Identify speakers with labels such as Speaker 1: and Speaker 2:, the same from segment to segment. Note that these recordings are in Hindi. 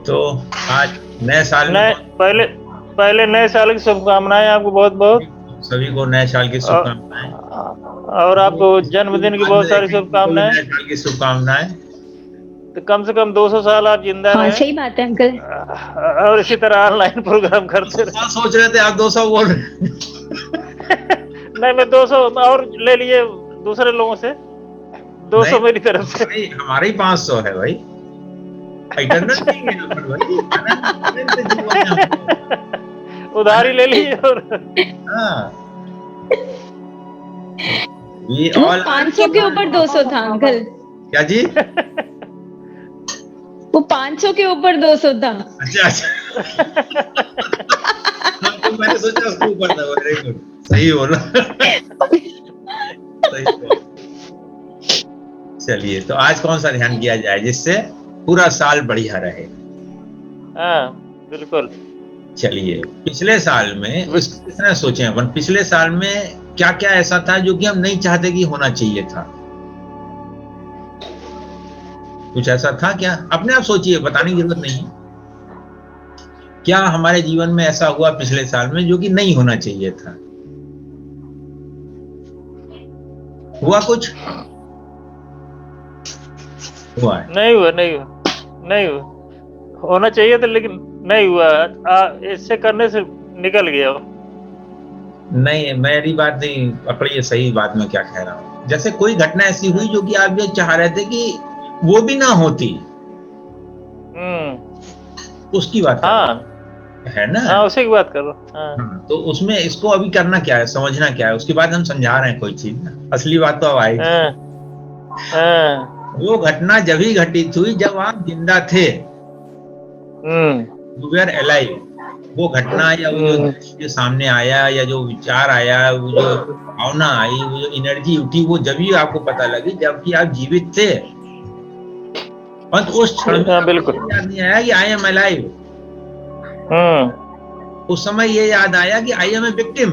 Speaker 1: तो आज नए साल में
Speaker 2: नए पहले पहले नए साल की शुभकामनाएं आपको बहुत बहुत।
Speaker 1: सभी को नए साल की शुभकामनाएं।
Speaker 2: और आपको जन्मदिन की
Speaker 1: बाद में
Speaker 2: बहुत सारी
Speaker 1: देखेंगे, उनको भी
Speaker 2: शुभकामनाएं।
Speaker 1: नए साल की शुभकामनाएं।
Speaker 2: तो कम से कम 200 साल आप जिंदा
Speaker 3: हाँ
Speaker 2: रहें।
Speaker 3: सही बात है अंकल।
Speaker 2: और इसी तरह ऑनलाइन प्रोग्राम करते
Speaker 1: 200
Speaker 2: रहे।
Speaker 1: साल सोच रहे थे, आप 200 बोल रहे हैं।
Speaker 2: नहीं, मैं 200 और ले लिए दूसरे लोगों से। 200 मेरी तरफ से।
Speaker 1: हमारे ही 500 है भाई। इटरनल नहीं है अपन भाई, अनंत जीवन है हमको।
Speaker 2: उधारी ले ली और
Speaker 1: हाँ, we
Speaker 3: वो
Speaker 1: all are
Speaker 3: 500 के ऊपर 200 था अंकल।
Speaker 1: क्या जी?
Speaker 3: वो 500 के ऊपर 200 था।
Speaker 1: अच्छा अच्छा। तो मैंने सोचा उसके ऊपर था। वेरी गुड, सही बोला। सही बोला। चलिए, तो आज कौन सा ध्यान किया जाए जिससे पूरा साल बढ़िया रहे?
Speaker 2: हाँ बिल्कुल।
Speaker 1: चलिए, पिछले साल में किसने सोचे अपन, पिछले साल में क्या क्या ऐसा था जो कि हम नहीं चाहते कि होना चाहिए था? कुछ ऐसा था क्या? अपने आप सोचिए, बताने की जरूरत नहीं है। क्या हमारे जीवन में ऐसा हुआ पिछले साल में जो कि नहीं होना चाहिए था? हुआ कुछ? हुआ है?
Speaker 2: नहीं हुआ, नहीं हुआ, नहीं हुआ। होना चाहिए था लेकिन नहीं हुआ। इससे करने से निकल गया वो।
Speaker 1: नहीं, मेरी बात नहीं पकड़िए, सही बात मैं क्या कह रहा हूँ। जैसे कोई घटना ऐसी हुई जो कि आप ये चाह रहे थे कि वो भी ना होती, उसकी बात कर रहा हूं, है ना?
Speaker 2: हाँ उसी की बात कर रहा हूँ।
Speaker 1: हाँ, तो उसमें इसको अभी करना क्या है, समझना क्या है, उसके बाद हम समझा रहे हैं कोई चीज ना। असली बात तो अब आएगी। वो घटना जब ही घटित हुई जब आप जिंदा थे। You were alive। वो घटना या वो जो दृश्य सामने आया या जो विचार आया, वो जो भावना आई, वो जो एनर्जी उठी, वो जब ही आपको पता लगी जबकि आप जीवित थे। और उस क्षण में
Speaker 2: बिल्कुल
Speaker 1: याद नहीं आया कि आई एम अलाइव। उस समय ये याद आया कि आई एम ए विक्टिम।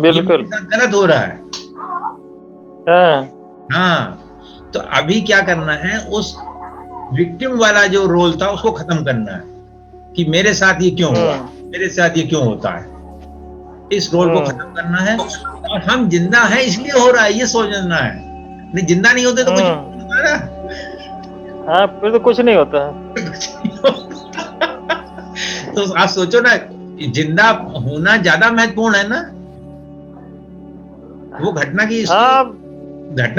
Speaker 2: बिल्कुल
Speaker 1: गलत हो रहा है। हाँ, तो अभी क्या करना है, उस विक्टिम वाला जो रोल था उसको खत्म करना है कि मेरे साथ ये क्यों हुआ, मेरे साथ ये क्यों होता है। इस रोल को खत्म करना है। और हम जिंदा हैं इसलिए हो रहा है, ये सोचना है। नहीं, जिंदा नहीं होते तो कुछ नहीं होता ना।
Speaker 2: हाँ, फिर तो कुछ नहीं होता।
Speaker 1: तो आप सोचो ना, जिंदा होना ज्यादा महत्वपूर्ण है ना। वो घटना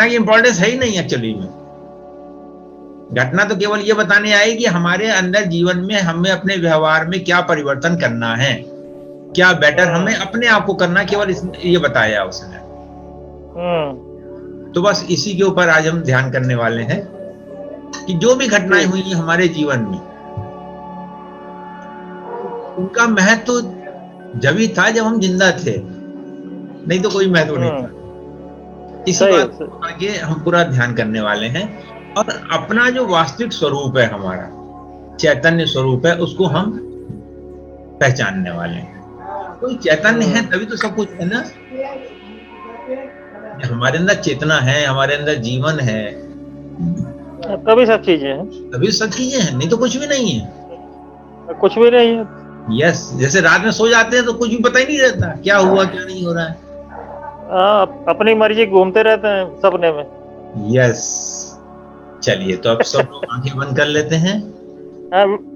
Speaker 1: की इंपॉर्टेंस है ही नहीं एक्चुअली में। घटना तो केवल ये बताने आई कि हमारे अंदर जीवन में हमें अपने व्यवहार में क्या परिवर्तन करना है, क्या बेटर हमें अपने आप को करना, केवल ये बताया उसने। तो बस इसी के ऊपर आज हम ध्यान करने वाले हैं कि जो भी घटनाएं हुई हमारे जीवन में, उनका महत्व जब ही था जब हम जिंदा थे, नहीं तो कोई महत्व नहीं था। इसी बात को आगे हम पूरा ध्यान करने वाले हैं। और अपना जो वास्तविक स्वरूप है, हमारा चैतन्य स्वरूप है, उसको हम पहचानने वाले हैं। कोई चैतन्य है तभी तो सब कुछ है ना। हमारे अंदर चेतना है, हमारे अंदर जीवन है,
Speaker 2: तभी सब चीजें हैं।
Speaker 1: तभी सब चीजें हैं, नहीं तो कुछ भी नहीं है।
Speaker 2: कुछ भी नहीं है।
Speaker 1: यस, जैसे रात में सो जाते हैं तो कुछ भी पता ही नहीं रहता क्या हुआ क्या नहीं हो रहा है।
Speaker 2: अपनी मर्जी घूमते रहते हैं सपने में।
Speaker 1: यस, चलिए, तो अब सब लोग आंखें बंद कर लेते हैं।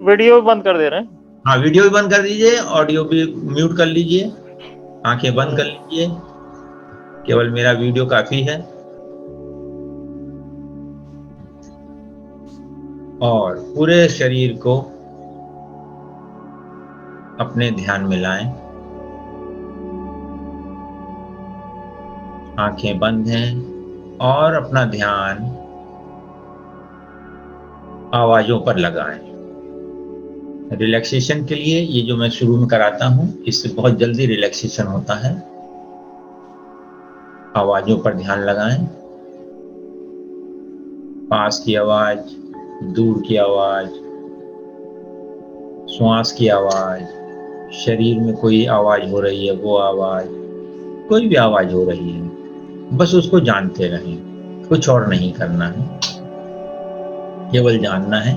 Speaker 2: वीडियो भी बंद कर दे रहे हैं।
Speaker 1: हाँ, वीडियो भी बंद कर दीजिए, ऑडियो भी म्यूट कर लीजिए, आंखें बंद कर लीजिए। केवल मेरा वीडियो काफी है। और पूरे शरीर को अपने ध्यान में लाएं। आंखें बंद हैं और अपना ध्यान आवाजों पर लगाएं। रिलैक्सेशन के लिए ये जो मैं शुरू में कराता हूं, इससे बहुत जल्दी रिलैक्सेशन होता है। आवाजों पर ध्यान लगाएं। पास की आवाज, दूर की आवाज, श्वास की आवाज, शरीर में कोई आवाज हो रही है वो आवाज, कोई भी आवाज हो रही है, बस उसको जानते रहें, कुछ और नहीं करना है। केवल जानना है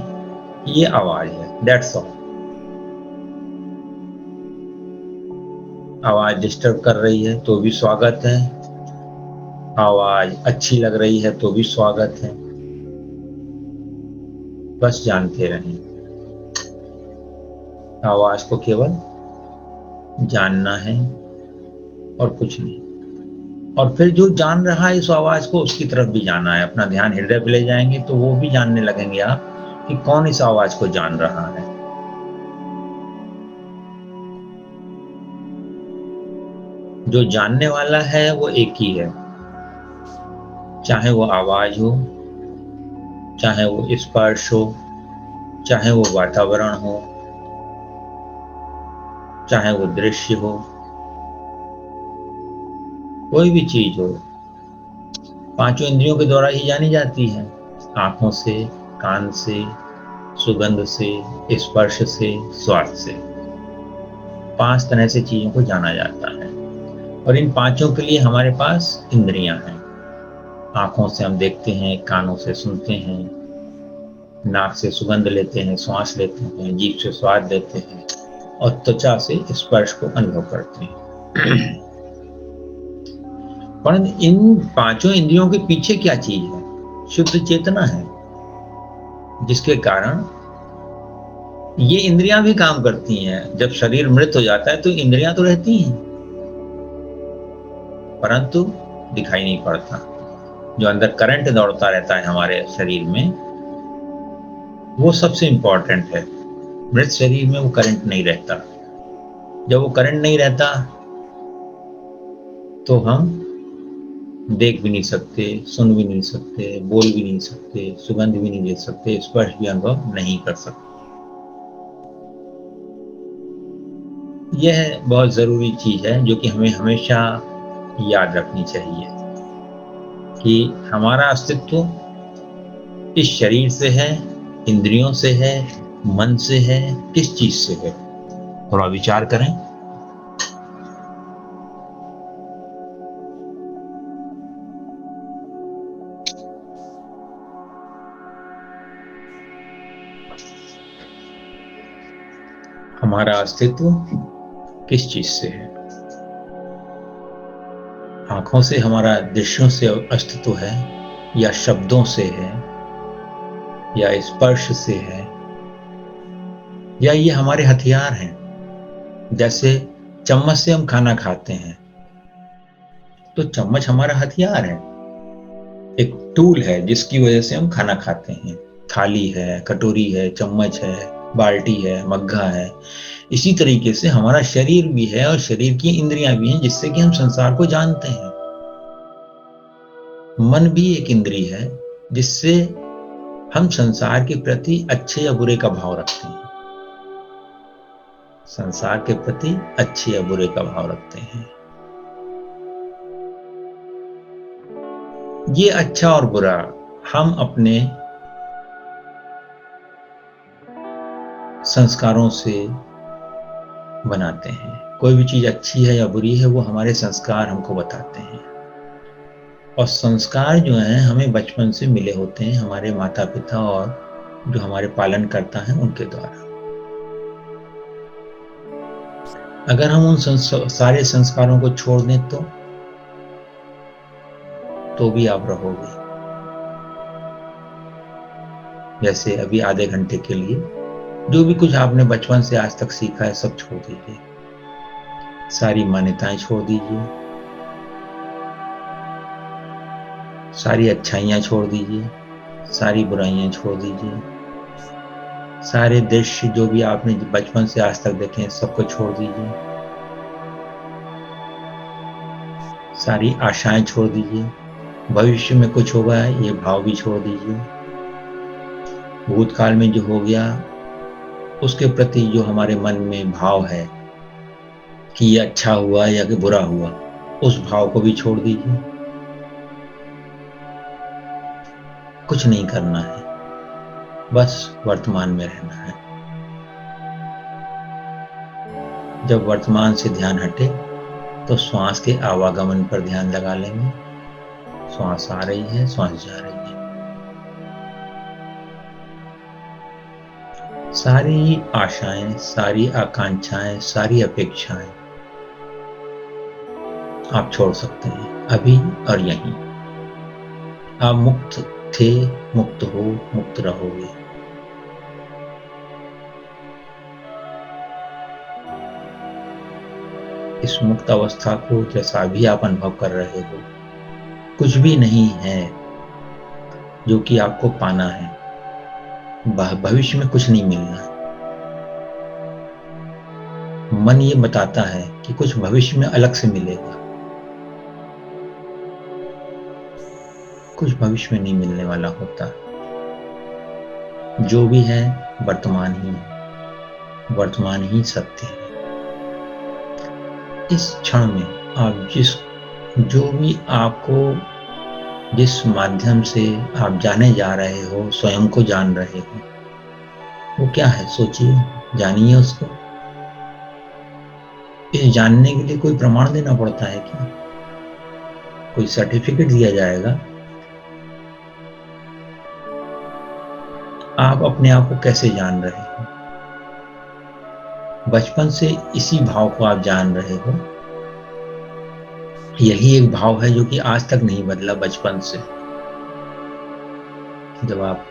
Speaker 1: कि ये आवाज है, दैट्स ऑल। आवाज डिस्टर्ब कर रही है तो भी स्वागत है, आवाज अच्छी लग रही है तो भी स्वागत है। बस जानते रहें, आवाज को केवल जानना है और कुछ नहीं। और फिर जो जान रहा है इस आवाज को, उसकी तरफ भी जाना है। अपना ध्यान हृदय पे ले जाएंगे तो वो भी जानने लगेंगे आप कि कौन इस आवाज को जान रहा है। जो जानने वाला है वो एक ही है, चाहे वो आवाज हो, चाहे वो स्पर्श हो, चाहे वो वातावरण हो, चाहे वो दृश्य हो, कोई भी चीज हो, पांचों इंद्रियों के द्वारा ही जानी जाती है। आंखों से, कान से, सुगंध से, स्पर्श से, स्वाद से। 5 तरह से चीजों को जाना जाता है और इन पांचों के लिए हमारे पास इंद्रियां हैं। आंखों से हम देखते हैं, कानों से सुनते हैं, नाक से सुगंध लेते हैं, श्वास लेते हैं, जीभ से स्वाद लेते हैं और त्वचा से स्पर्श को अनुभव करते हैं। परंतु इन पांचों इंद्रियों के पीछे क्या चीज है? शुद्ध चेतना है, जिसके कारण ये इंद्रियां भी काम करती हैं। जब शरीर मृत हो जाता है तो इंद्रियां तो रहती हैं, परंतु दिखाई नहीं पड़ता। जो अंदर करंट दौड़ता रहता है हमारे शरीर में, वो सबसे इंपॉर्टेंट है। मृत शरीर में वो करंट नहीं रहता। जब वो करंट नहीं रहता तो हम देख भी नहीं सकते, सुन भी नहीं सकते, बोल भी नहीं सकते, सुगंध भी नहीं ले सकते, स्पर्श भी अनुभव नहीं कर सकते। यह बहुत जरूरी चीज है जो कि हमें हमेशा याद रखनी चाहिए कि हमारा अस्तित्व इस शरीर से है, इंद्रियों से है, मन से है, किस चीज से है। थोड़ा विचार करें। हमारा अस्तित्व किस चीज से है? आंखों से हमारा दृश्यों से अस्तित्व है, या शब्दों से है, या स्पर्श से है, या ये हमारे हथियार हैं। जैसे चम्मच से हम खाना खाते हैं तो चम्मच हमारा हथियार है, एक टूल है जिसकी वजह से हम खाना खाते हैं। थाली है, कटोरी है, चम्मच है, बाल्टी है, मग्घा है। इसी तरीके से हमारा शरीर भी है और शरीर की इंद्रियां भी हैं जिससे कि हम संसार को जानते हैं। मन भी एक इंद्रिय है जिससे हम संसार के प्रति अच्छे या बुरे का भाव रखते हैं। संसार के प्रति अच्छे या बुरे का भाव रखते हैं। ये अच्छा और बुरा हम अपने संस्कारों से बनाते हैं। कोई भी चीज अच्छी है या बुरी है वो हमारे संस्कार हमको बताते हैं। और संस्कार जो हैं हमें बचपन से मिले होते हैं हमारे माता पिता और जो हमारे पालन करता है उनके द्वारा। अगर हम उन सारे संस्कारों को छोड़ दें तो भी आप रहोगे। जैसे अभी आधे घंटे के लिए जो भी कुछ आपने बचपन से आज तक सीखा है सब छोड़ दीजिए। सारी मान्यताएं छोड़ दीजिए, सारी अच्छाइयां छोड़ दीजिए, सारी बुराइयां छोड़ दीजिए। सारे दृश्य जो भी आपने बचपन से आज तक देखे हैं सबको छोड़ दीजिए। सारी आशाएं छोड़ दीजिए। भविष्य में कुछ होगा ये भाव भी छोड़ दीजिए। भूतकाल में जो हो गया उसके प्रति जो हमारे मन में भाव है कि ये अच्छा हुआ या कि बुरा हुआ, उस भाव को भी छोड़ दीजिए। कुछ नहीं करना है, बस वर्तमान में रहना है। जब वर्तमान से ध्यान हटे तो श्वास के आवागमन पर ध्यान लगा लेंगे। श्वास आ रही है, श्वास जा रही है। सारी आशाएं, सारी आकांक्षाएं, सारी अपेक्षाएं आप छोड़ सकते हैं अभी और यहीं। आप मुक्त थे, मुक्त हो, मुक्त रहोगे। इस मुक्त अवस्था को जैसा भी आप अनुभव कर रहे हो, कुछ भी नहीं है जो कि आपको पाना है। भविष्य में कुछ नहीं मिलना है। मन ये बताता है कि कुछ भविष्य में अलग से मिलेगा, कुछ भविष्य में नहीं मिलने वाला होता। जो भी है वर्तमान ही है, वर्तमान ही सत्य है। इस क्षण में आप जो भी आपको जिस माध्यम से आप जाने जा रहे हो, स्वयं को जान रहे हो, वो क्या है सोचिए, जानिए उसको। इस जानने के लिए कोई प्रमाण देना पड़ता है क्या? कोई सर्टिफिकेट दिया जाएगा? आप अपने आप को कैसे जान रहे हो? बचपन से इसी भाव को आप जान रहे हो। यही एक भाव है जो कि आज तक नहीं बदला बचपन से। जब आप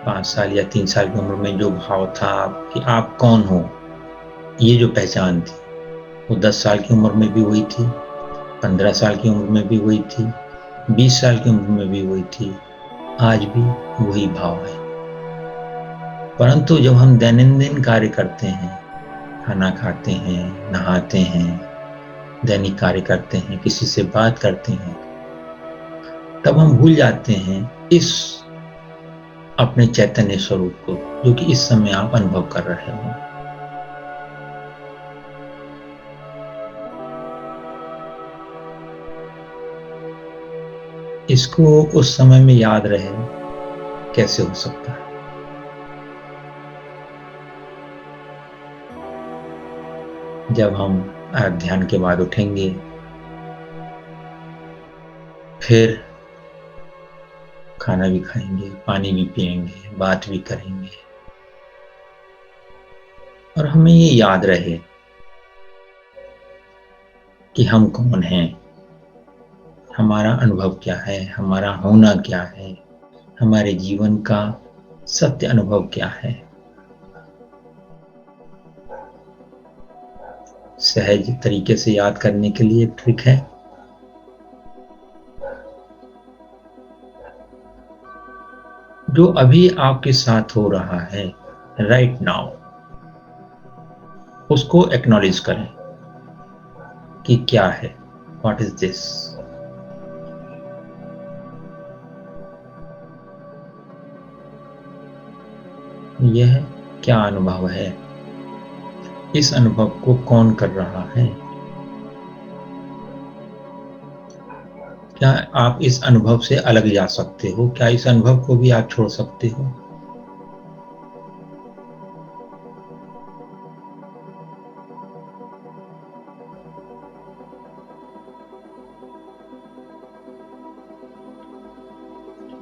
Speaker 1: 5 साल या 3 साल की उम्र में जो भाव था कि आप कौन हो, ये जो पहचान थी, वो 10 साल की उम्र में भी वही थी, 15 साल की उम्र में भी वही थी, 20 साल की उम्र में भी वही थी, आज भी वही भाव है। परंतु जब हम दैनंदिन कार्य करते हैं, खाना खाते हैं, नहाते हैं, दैनिक कार्य करते हैं, किसी से बात करते हैं, तब हम भूल जाते हैं इस अपने चैतन्य स्वरूप को जो कि इस समय आप अनुभव कर रहे हो। इसको उस समय में याद रहे कैसे हो सकता है? जब हम ध्यान के बाद उठेंगे, फिर खाना भी खाएंगे, पानी भी पिएंगे, बात भी करेंगे, और हमें ये याद रहे कि हम कौन हैं, हमारा अनुभव क्या है, हमारा होना क्या है, हमारे जीवन का सत्य अनुभव क्या है। सहज तरीके से याद करने के लिए एक ट्रिक है। जो अभी आपके साथ हो रहा है राइट नाउ, उसको एक्नॉलेज करें कि क्या है, व्हाट इज दिस। यह क्या अनुभव है? इस अनुभव को कौन कर रहा है? क्या आप इस अनुभव से अलग जा सकते हो? क्या इस अनुभव को भी आप छोड़ सकते हो?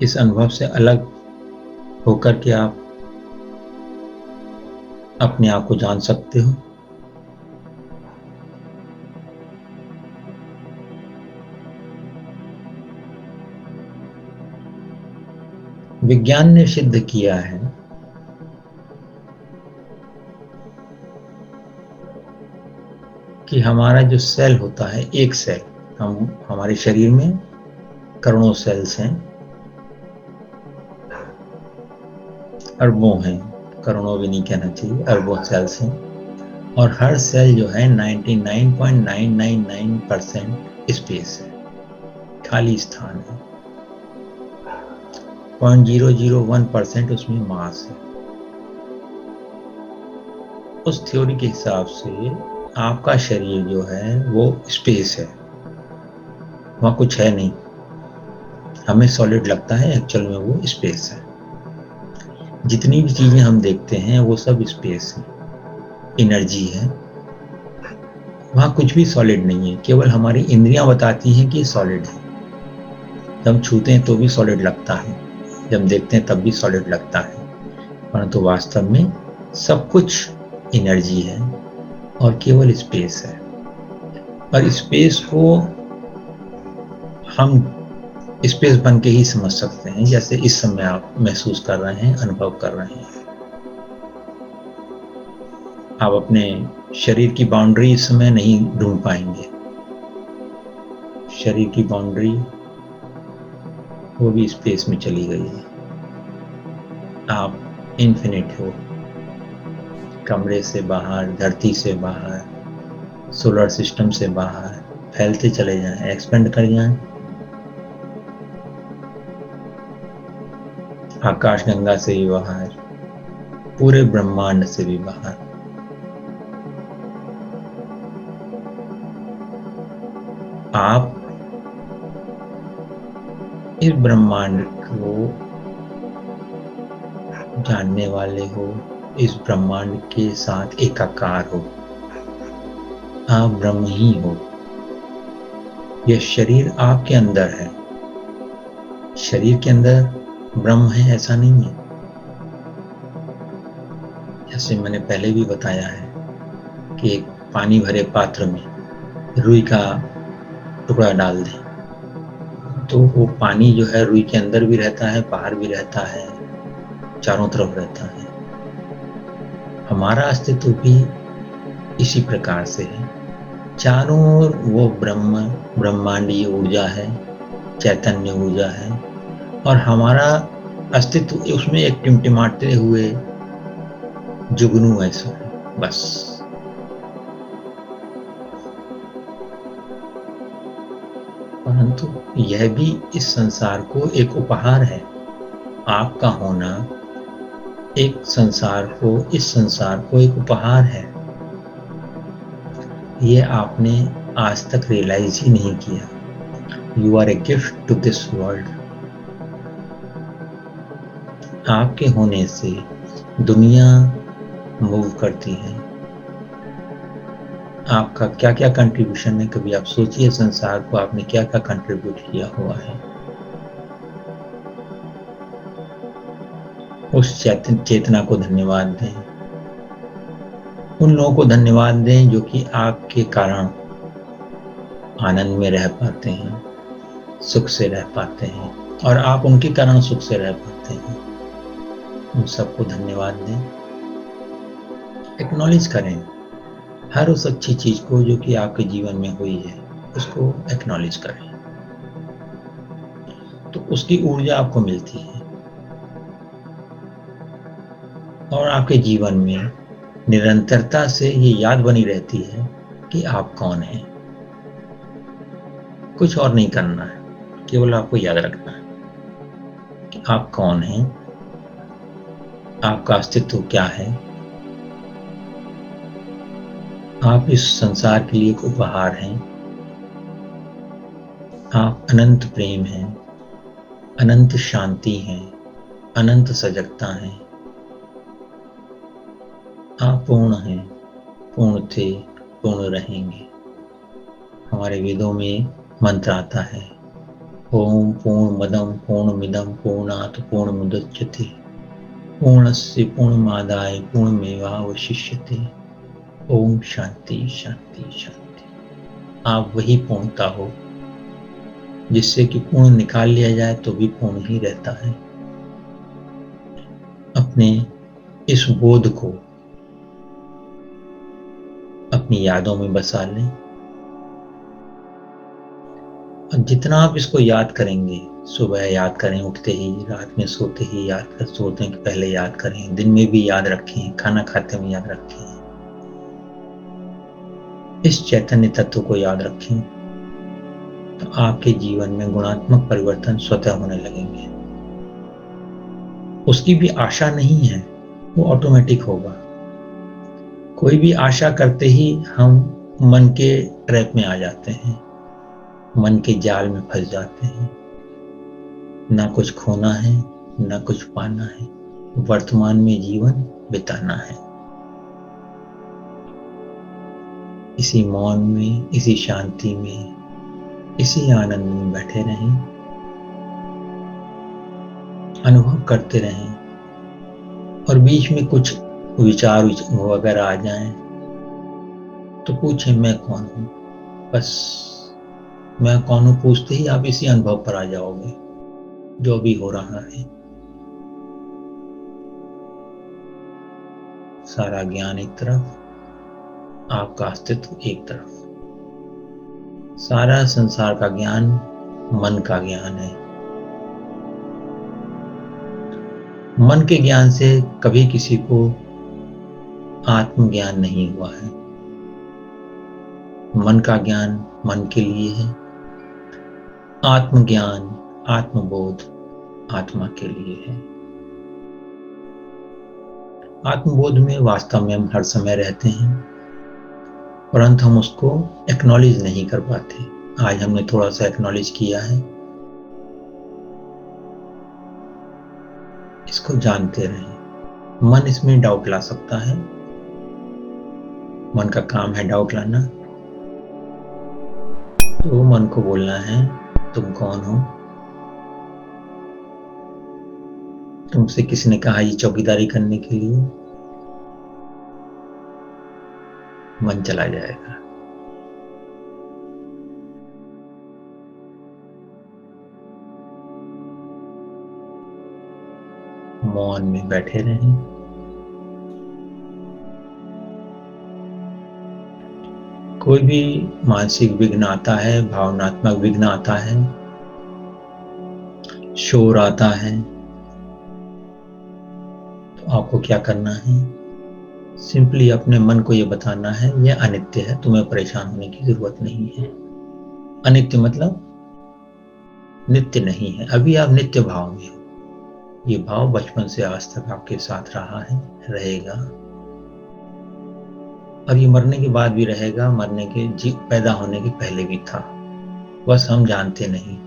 Speaker 1: इस अनुभव से अलग होकर के आप अपने आप को जान सकते हो। विज्ञान ने सिद्ध किया है कि हमारा जो सेल होता है, एक सेल, हमारे शरीर में करोड़ों सेल्स हैं, अरबों हैं, करोड़ों भी नहीं कहना चाहिए, अरबों सेल्स हैं, और हर सेल जो है 99.999% स्पेस है, खाली स्थान है। 0.001% उसमें मास है। उस थ्योरी के हिसाब से आपका शरीर जो है वो स्पेस है, वहां कुछ है नहीं। हमें सॉलिड लगता है, एक्चुअल में वो स्पेस है। जितनी भी चीजें हम देखते हैं वो सब स्पेस है, एनर्जी है, वहां कुछ भी सॉलिड नहीं है। केवल हमारी इंद्रियां बताती हैं कि सॉलिड है। जब हम छूते हैं तो भी सॉलिड लगता है, जब देखते हैं तब भी सॉलिड लगता है, परंतु वास्तव में सब कुछ एनर्जी है और केवल स्पेस है। और स्पेस को हम स्पेस बन के ही समझ सकते हैं, जैसे इस समय आप महसूस कर रहे हैं, अनुभव कर रहे हैं। आप अपने शरीर की बाउंड्री इस समय नहीं ढूंढ पाएंगे। शरीर की बाउंड्री वो भी स्पेस में चली गई है। आप इन्फिनिट हो, कमरे से बाहर, धरती से बाहर, सोलर सिस्टम से बाहर फैलते चले जाएं, एक्सपेंड कर जाएं। आकाश गंगा से भी बाहर, पूरे ब्रह्मांड से भी बाहर। आप इस ब्रह्मांड को जानने वाले हो, इस ब्रह्मांड के साथ एकाकार हो। आप ब्रह्म ही हो। यह शरीर आपके अंदर है। शरीर के अंदर ब्रह्म है ऐसा नहीं है। जैसे मैंने पहले भी बताया है कि एक पानी भरे पात्र में रुई का टुकड़ा डाल दें तो वो पानी जो है रुई के अंदर भी रहता है, बाहर भी रहता है, चारों तरफ रहता है। हमारा अस्तित्व भी इसी प्रकार से है। चारों ओर वो ब्रह्मांडीय ऊर्जा है, चैतन्य ऊर्जा है, और हमारा अस्तित्व उसमें एक टिमटिमाते हुए जुगनू ऐसा है, बस। परंतु यह भी इस संसार को एक उपहार है। आपका होना एक संसार को, इस संसार को एक उपहार है। ये आपने आज तक रियलाइज ही नहीं किया। You are a gift to this world. आपके होने से दुनिया मूव करती है। आपका क्या क्या कंट्रीब्यूशन है, कभी आप सोचिए संसार को आपने क्या क्या कंट्रीब्यूट किया हुआ है। उस चेतना को धन्यवाद दें। उन लोगों को धन्यवाद दें जो कि आपके कारण आनंद में रह पाते हैं, सुख से रह पाते हैं, और आप उनके कारण सुख से रह पाते हैं। उन सबको धन्यवाद दें। एक्नॉलेज करें हर उस अच्छी चीज को जो कि आपके जीवन में हुई है, उसको एक्नॉलेज करें, तो उसकी ऊर्जा आपको मिलती है और आपके जीवन में निरंतरता से ये याद बनी रहती है कि आप कौन हैं। कुछ और नहीं करना है, केवल आपको याद रखना है कि आप कौन हैं, आपका अस्तित्व क्या है। आप इस संसार के लिए एक उपहार हैं। आप अनंत प्रेम हैं, अनंत शांति हैं, अनंत सजगता हैं। आप पूर्ण हैं, पूर्ण थे, पूर्ण रहेंगे। हमारे वेदों में मंत्र आता है, ओम पूर्णमदं पूर्णमिदं पूर्णात् पूर्णमुदच्यते पूर्णस्य पूर्णमादाय पूर्णमेवावशिष्यते। ओम शांति शांति शांति। आप वही पूर्णता हो जिससे कि पूर्ण निकाल लिया जाए तो भी पूर्ण ही रहता है। अपने इस बोध को अपनी यादों में बसा लें, और जितना आप इसको याद करेंगे, सुबह याद करें उठते ही, रात में सोते ही याद कर, सोते के पहले याद करें, दिन में भी याद रखें, खाना खाते हुए याद रखें, इस चैतन्य तत्व को याद रखें, तो आपके जीवन में गुणात्मक परिवर्तन स्वतः होने लगेंगे। उसकी भी आशा नहीं है, वो ऑटोमेटिक होगा। कोई भी आशा करते ही हम मन के ट्रैप में आ जाते हैं, मन के जाल में फंस जाते हैं। ना कुछ खोना है, ना कुछ पाना है, वर्तमान में जीवन बिताना है। इसी मौन में, इसी शांति में, इसी आनंद में बैठे रहें, अनुभव करते रहें और बीच में कुछ विचार वगैरह आ जाएं तो पूछें मैं कौन हूं। बस मैं कौन हूं पूछते ही आप इसी अनुभव पर आ जाओगे जो भी हो रहा है। सारा ज्ञान एक तरफ, आपका अस्तित्व एक तरफ। सारा संसार का ज्ञान मन का ज्ञान है। मन के ज्ञान से कभी किसी को आत्मज्ञान नहीं हुआ है। मन का ज्ञान मन के लिए है, आत्मज्ञान आत्मबोध आत्मा के लिए है। आत्मबोध में वास्तव में हम हर समय रहते हैं, परंतु हम उसको एक्नॉलेज नहीं कर पाते। आज हमने थोड़ा सा एक्नॉलेज किया है। इसको जानते रहें। मन इसमें डाउट ला सकता है, मन का काम है डाउट लाना। तो मन को बोलना है तुम कौन हो। तुमसे किसी ने कहा ये चौकीदारी करने के लिए? मन चला जाएगा। मौन में बैठे रहें। कोई भी मानसिक विघ्न आता है, भावनात्मक विघ्न आता है, शोर आता है, तो आपको क्या करना है? सिंपली अपने मन को यह बताना है यह अनित्य है, तुम्हें परेशान होने की जरूरत नहीं है। अनित्य मतलब नित्य नहीं है। अभी आप नित्य भाव में हो। ये भाव बचपन से आज तक आपके साथ रहा है, रहेगा, और ये मरने के बाद भी रहेगा, मरने के पैदा होने के पहले भी था, बस हम जानते नहीं।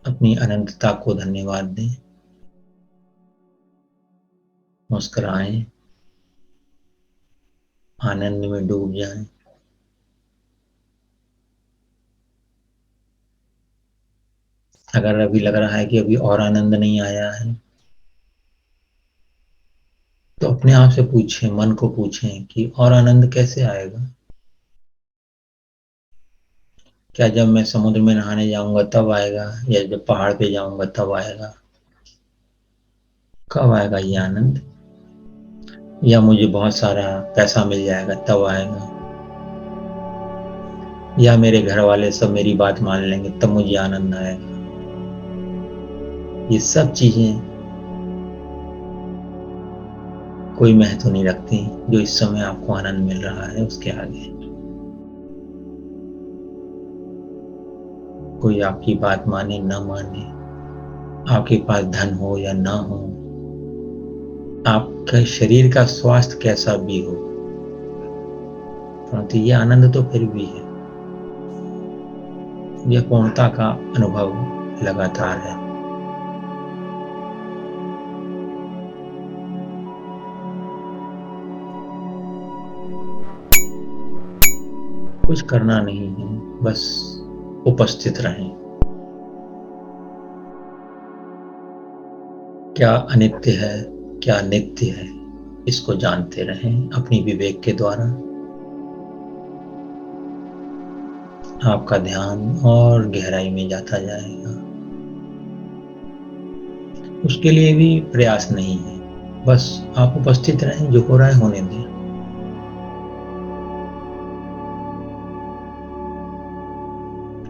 Speaker 1: अपनी अनंतता को धन्यवाद दें, मुस्कुराएं, आनंद में डूब जाएं। अगर अभी लग रहा है कि अभी और आनंद नहीं आया है, तो अपने आप से पूछें, मन को पूछें कि और आनंद कैसे आएगा? क्या जब मैं समुद्र में नहाने जाऊंगा तब आएगा, या जब पहाड़ पे जाऊंगा तब आएगा? कब आएगा ये आनंद? या मुझे बहुत सारा पैसा मिल जाएगा तब आएगा? या मेरे घर वाले सब मेरी बात मान लेंगे तब मुझे आनंद आएगा? ये सब चीजें कोई महत्व नहीं रखती जो इस समय आपको आनंद मिल रहा है उसके आगे। कोई आपकी बात माने न माने, आपके पास धन हो या ना हो, आपके शरीर का स्वास्थ्य कैसा भी हो, परंतु ये आनंद तो फिर भी है। यह पूर्णता का अनुभव लगातार है। कुछ करना नहीं है, बस उपस्थित रहें। क्या अनित्य है, क्या नित्य है, इसको जानते रहें अपनी विवेक के द्वारा। आपका ध्यान और गहराई में जाता जाएगा। उसके लिए भी प्रयास नहीं है, बस आप उपस्थित रहें, जो हो रहा है होने दें।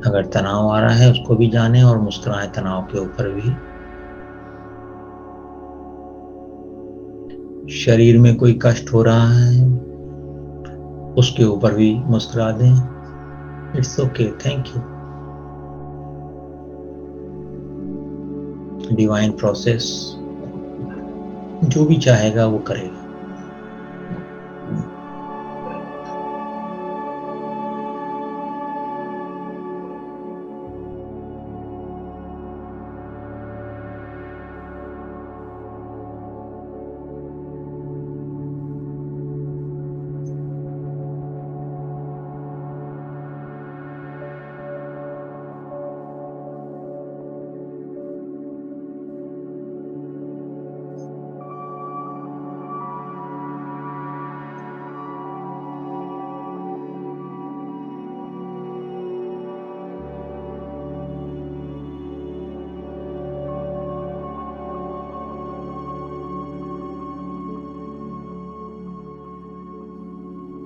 Speaker 1: अगर तनाव आ रहा है उसको भी जानें और मुस्कुराएं तनाव के ऊपर भी। शरीर में कोई कष्ट हो रहा है उसके ऊपर भी मुस्कुरा दें। It's okay, thank you. Divine process जो भी चाहेगा वो करेगा।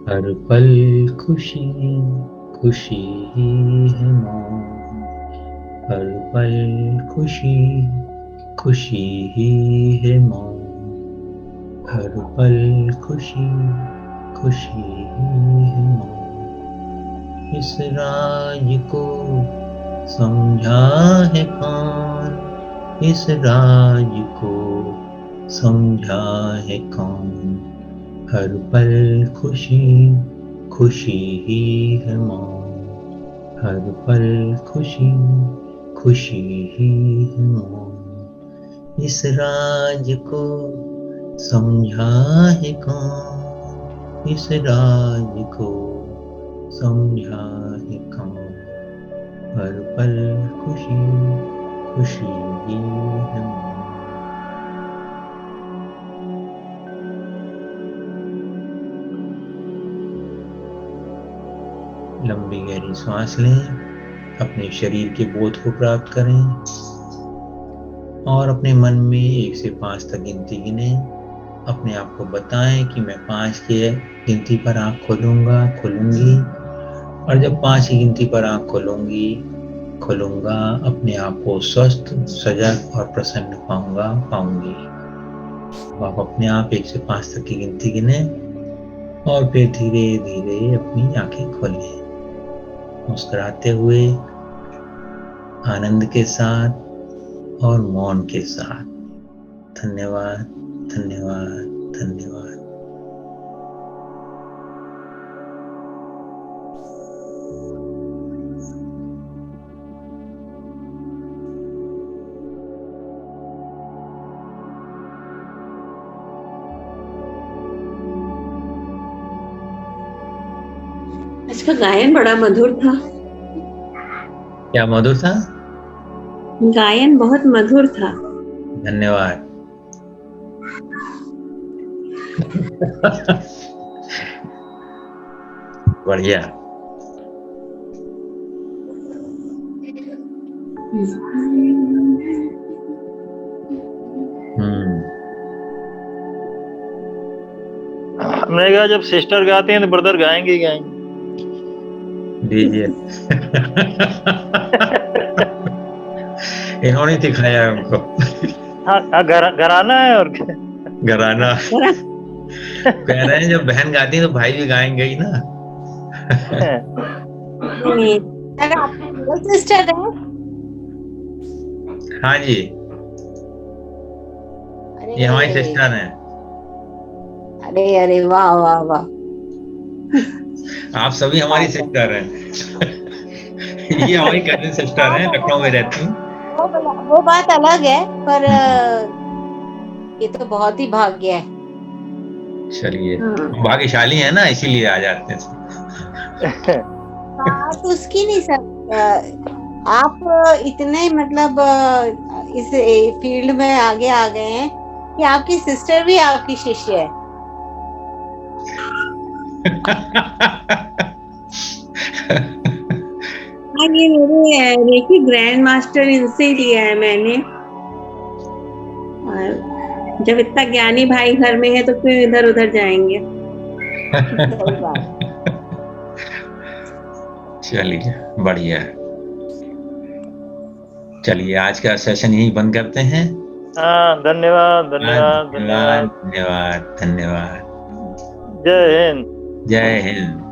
Speaker 1: हर पल खुशी खुशी ही है मौन, हर पल खुशी खुशी ही है मौन, हर पल खुशी खुशी ही है मौन। इस राज को समझा है कौन, इस राज को समझा है कौन, हर पल खुशी खुशी ही है मौन, हर पल खुशी खुशी ही है मौन। इस राज को समझा है कौन, इस राज को समझा है कौन, हर पल खुशी खुशी ही है मौन। लंबी गहरी सांस लें, अपने शरीर के बोध को प्राप्त करें और अपने मन में 1 से 5 तक गिनती गिनें। अपने आप को बताएं कि मैं 5 की गिनती पर आँख खोलूंगा खोलूंगी, और जब 5 की गिनती पर आँख खोलूंगा अपने आप को स्वस्थ सजग और प्रसन्न पाऊंगी। आप अपने आप 1 से 5 तक की गिनती गिने और फिर धीरे धीरे अपनी आंखें खोलें, मुस्कुराते हुए, आनंद के साथ और मौन के साथ। धन्यवाद, धन्यवाद, धन्यवाद।
Speaker 4: इसका गायन बड़ा मधुर था।
Speaker 1: क्या मधुर था?
Speaker 4: गायन बहुत मधुर था।
Speaker 1: धन्यवाद। बढ़िया।
Speaker 2: हमने कहा जब सिस्टर गाते हैं तो ब्रदर गाएंगे ही गाएंगे।
Speaker 1: दीजिए। इन्होंने सिखाया है हमको।
Speaker 2: हाँ, घराना है और क्या?
Speaker 1: घराना। कह रहे हैं जब बहन गाती है तो भाई भी गाएंगे ही ना।
Speaker 4: सिस्टर है?
Speaker 1: हाँ जी, ये हमारी सिस्टर है।
Speaker 4: अरे अरे वाह वाह वाह।
Speaker 1: आप सभी हमारी सिस्टर हैं। ये हमारी कजिन सिस्टर हैं, लखनऊ में रहती हैं।
Speaker 4: वो बात अलग है, पर ये तो बहुत ही भाग्य है।
Speaker 1: चलिए, भाग्यशाली है ना, इसीलिए आ जाते हैं।
Speaker 4: बात उसकी नहीं सर, आप इतने मतलब इस फील्ड में आगे आ गए हैं कि आपकी सिस्टर भी आपकी शिष्य है। हाँ, ये मेरे रेकी ग्रैंड मास्टर इनसे ही लिया है मैंने। और जब इतना ज्ञानी भाई घर में है तो क्यों इधर उधर जाएंगे।
Speaker 1: चलिए, बढ़िया। चलिए, आज का सेशन यही बंद करते हैं।
Speaker 2: हाँ, धन्यवाद धन्यवाद धन्यवाद
Speaker 1: धन्यवाद धन्यवाद।
Speaker 2: जय हिंद।
Speaker 1: जय हिंद।